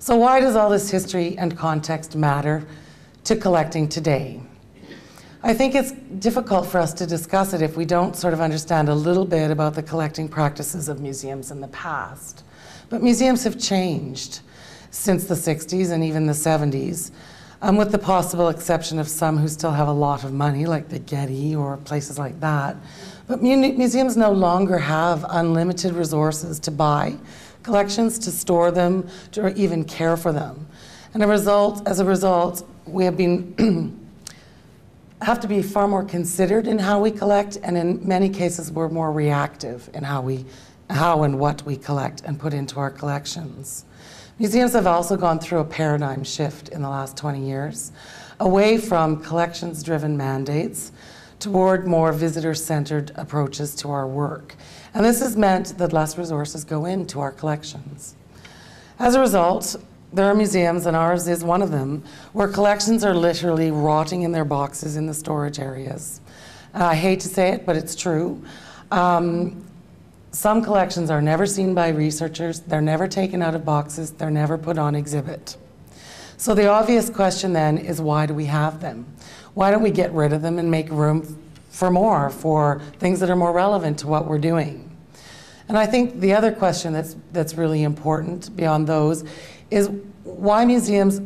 So why does all this history and context matter to collecting today? I think it's difficult for us to discuss it if we don't sort of understand a little bit about the collecting practices of museums in the past. But museums have changed since the 60s and even the 70s, with the possible exception of some who still have a lot of money, like the Getty or places like that. But museums no longer have unlimited resources to buy collections, to store them, or even care for them. And as a result, we have to be far more considered in how we collect, and in many cases we're more reactive in how and what we collect and put into our collections. Museums have also gone through a paradigm shift in the last 20 years, away from collections-driven mandates toward more visitor-centered approaches to our work. And this has meant that less resources go into our collections. As a result, there are museums, and ours is one of them, where collections are literally rotting in their boxes in the storage areas. I hate to say it, but it's true. Some collections are never seen by researchers, they're never taken out of boxes, they're never put on exhibit. So the obvious question then is, why do we have them? Why don't we get rid of them and make room for more, for things that are more relevant to what we're doing? And I think the other question that's really important beyond those is why museums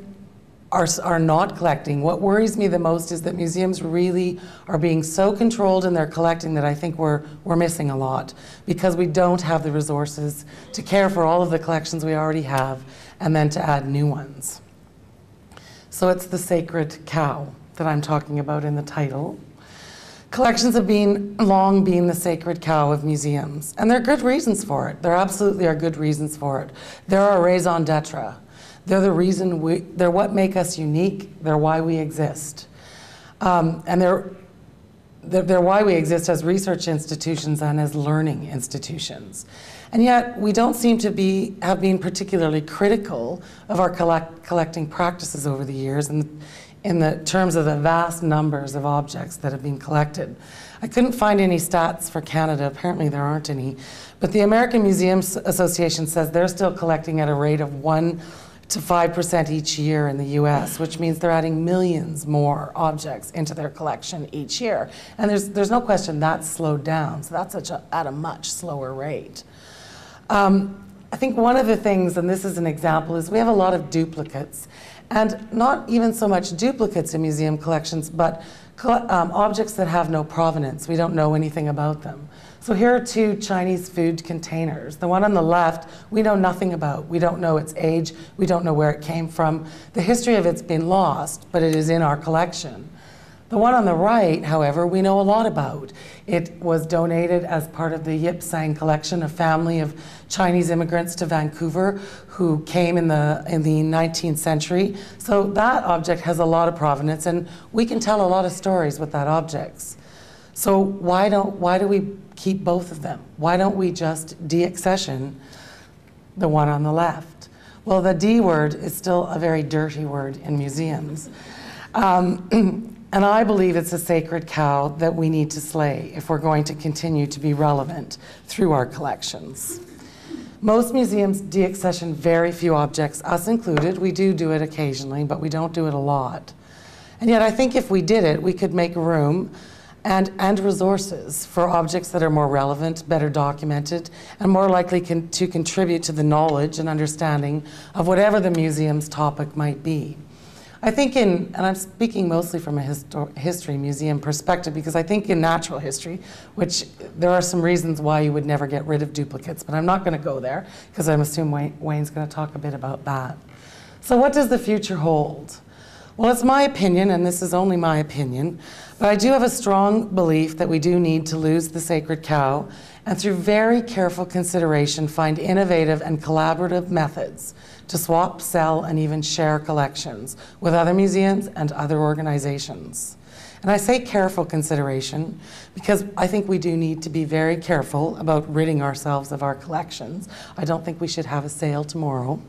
are not collecting. What worries me the most is that museums really are being so controlled in their collecting that I think we're missing a lot, because we don't have the resources to care for all of the collections we already have and then to add new ones. So it's the sacred cow that I'm talking about in the title. Collections have long been the sacred cow of museums, and there are good reasons for it. There absolutely are good reasons for it. They're our raison d'etre. They're the reason they're what make us unique. They're why we exist. And they're why we exist as research institutions and as learning institutions. And yet, we don't seem to have been particularly critical of our collecting practices over the years in the terms of the vast numbers of objects that have been collected. I couldn't find any stats for Canada. Apparently there aren't any. But the American Museums Association says they're still collecting at a rate of 1 to 5% each year in the US, which means they're adding millions more objects into their collection each year. And there's no question that's slowed down, so that's at a much slower rate. I think one of the things, and this is an example, is we have a lot of duplicates, and not even so much duplicates in museum collections, but objects that have no provenance. We don't know anything about them. So here are two Chinese food containers. The one on the left, we know nothing about. We don't know its age. We don't know where it came from. The history of it's been lost, but it is in our collection. The one on the right, however, we know a lot about. It was donated as part of the Yip Sang collection, a family of Chinese immigrants to Vancouver who came in the 19th century. So that object has a lot of provenance, and we can tell a lot of stories with that object. So why do we keep both of them? Why don't we just de-accession the one on the left? Well, the D word is still a very dirty word in museums. And I believe it's a sacred cow that we need to slay if we're going to continue to be relevant through our collections. Most museums de-accession very few objects, us included. We do it occasionally, but we don't do it a lot. And yet I think if we did it, we could make room and resources for objects that are more relevant, better documented, and more likely to contribute to the knowledge and understanding of whatever the museum's topic might be. I think and I'm speaking mostly from a history museum perspective, because I think in natural history, which there are some reasons why you would never get rid of duplicates, but I'm not going to go there, because I'm assuming Wayne's going to talk a bit about that. So what does the future hold? Well, it's my opinion, and this is only my opinion, but I do have a strong belief that we do need to lose the sacred cow, and through very careful consideration find innovative and collaborative methods to swap, sell, and even share collections with other museums and other organizations. And I say careful consideration because I think we do need to be very careful about ridding ourselves of our collections. I don't think we should have a sale tomorrow,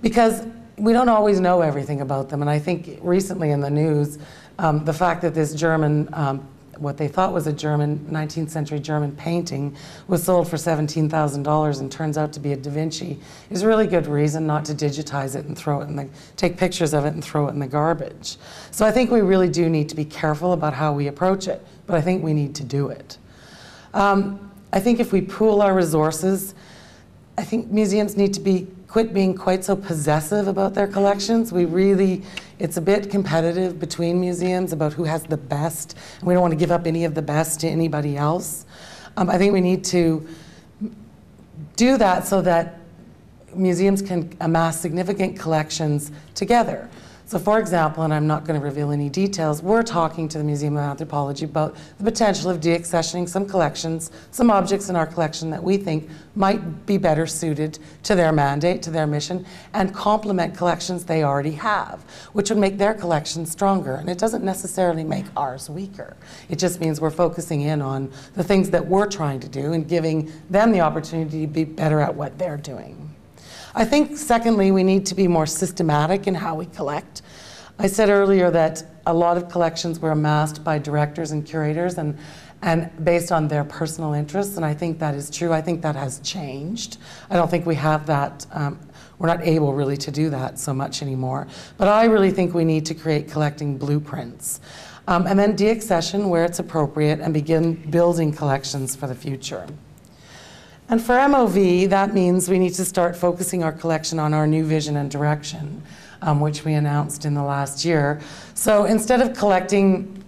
because we don't always know everything about them. And I think recently in the news, the fact that this German what they thought was a 19th century German painting was sold for $17,000 and turns out to be a Da Vinci is a really good reason not to digitize it and throw it in the, take pictures of it and throw it in the garbage. So I think we really do need to be careful about how we approach it, but I think we need to do it. I think if we pool our resources, I think museums need to quit being quite so possessive about their collections. It's a bit competitive between museums about who has the best, and we don't want to give up any of the best to anybody else. I think we need to do that so that museums can amass significant collections together. So for example, and I'm not going to reveal any details, we're talking to the Museum of Anthropology about the potential of deaccessioning some collections, some objects in our collection that we think might be better suited to their mandate, to their mission, and complement collections they already have, which would make their collection stronger. And it doesn't necessarily make ours weaker. It just means we're focusing in on the things that we're trying to do and giving them the opportunity to be better at what they're doing. I think, secondly, we need to be more systematic in how we collect. I said earlier that a lot of collections were amassed by directors and curators and based on their personal interests, and I think that is true. I think that has changed. I don't think we have that, we're not able really to do that so much anymore. But I really think we need to create collecting blueprints. And then deaccession where it's appropriate and begin building collections for the future. And for MOV, that means we need to start focusing our collection on our new vision and direction, which we announced in the last year. So instead of collecting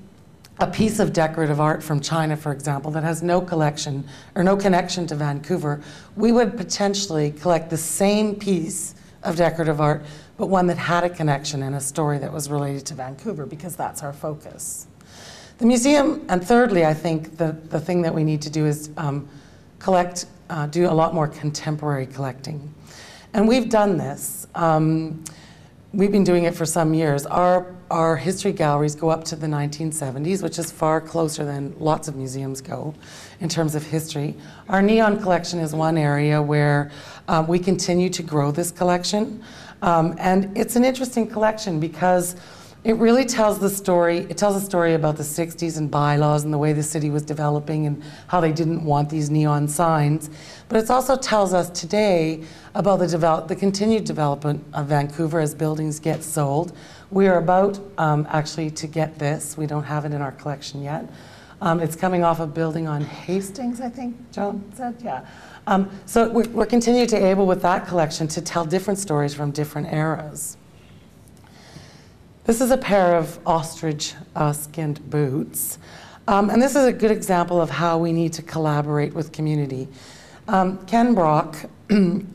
a piece of decorative art from China, for example, that has no collection or no connection to Vancouver, we would potentially collect the same piece of decorative art, but one that had a connection and a story that was related to Vancouver, because that's our focus. The museum, and thirdly, I think the thing that we need to do is do a lot more contemporary collecting. And we've done this. We've been doing it for some years. Our history galleries go up to the 1970s, which is far closer than lots of museums go in terms of history. Our neon collection is one area where we continue to grow this collection. And it's an interesting collection because it really tells the story. It tells a story about the 60s and bylaws and the way the city was developing and how they didn't want these neon signs. But it also tells us today about the continued development of Vancouver as buildings get sold. We are about actually to get this. We don't have it in our collection yet. It's coming off a building on Hastings, I think Joan said, yeah. So we're continuing to able with that collection to tell different stories from different eras. This is a pair of ostrich-skinned boots. And this is a good example of how we need to collaborate with community. Ken Brock, in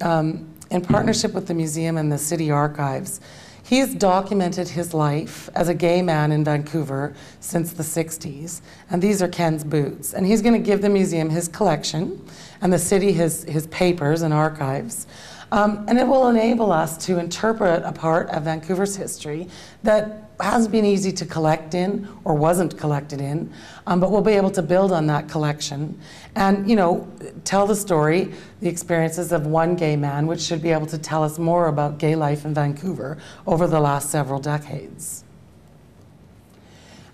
partnership with the museum and the city archives, he's documented his life as a gay man in Vancouver since the 60s. And these are Ken's boots. And he's going to give the museum his collection and the city his papers and archives. And it will enable us to interpret a part of Vancouver's history that hasn't been easy to collect in or wasn't collected in, but we'll be able to build on that collection and, you know, tell the story, the experiences of one gay man, which should be able to tell us more about gay life in Vancouver over the last several decades.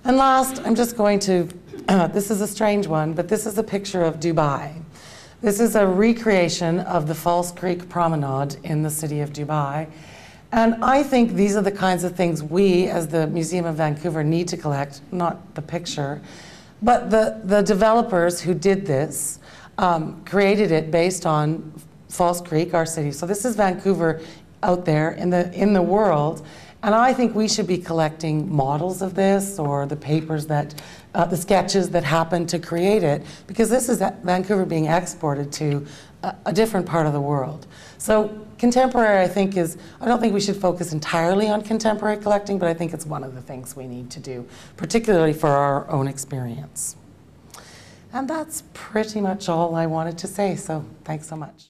And last, I'm just going to, this is a strange one, but this is a picture of Dubai. This is a recreation of the False Creek Promenade in the city of Dubai. And I think these are the kinds of things we, as the Museum of Vancouver, need to collect, not the picture, but the developers who did this created it based on False Creek, our city. So this is Vancouver out there in the world. And I think we should be collecting models of this or the papers that, the sketches that happened to create it, because this is Vancouver being exported to a different part of the world. So contemporary, I think, I don't think we should focus entirely on contemporary collecting, but I think it's one of the things we need to do, particularly for our own experience. And that's pretty much all I wanted to say, so thanks so much.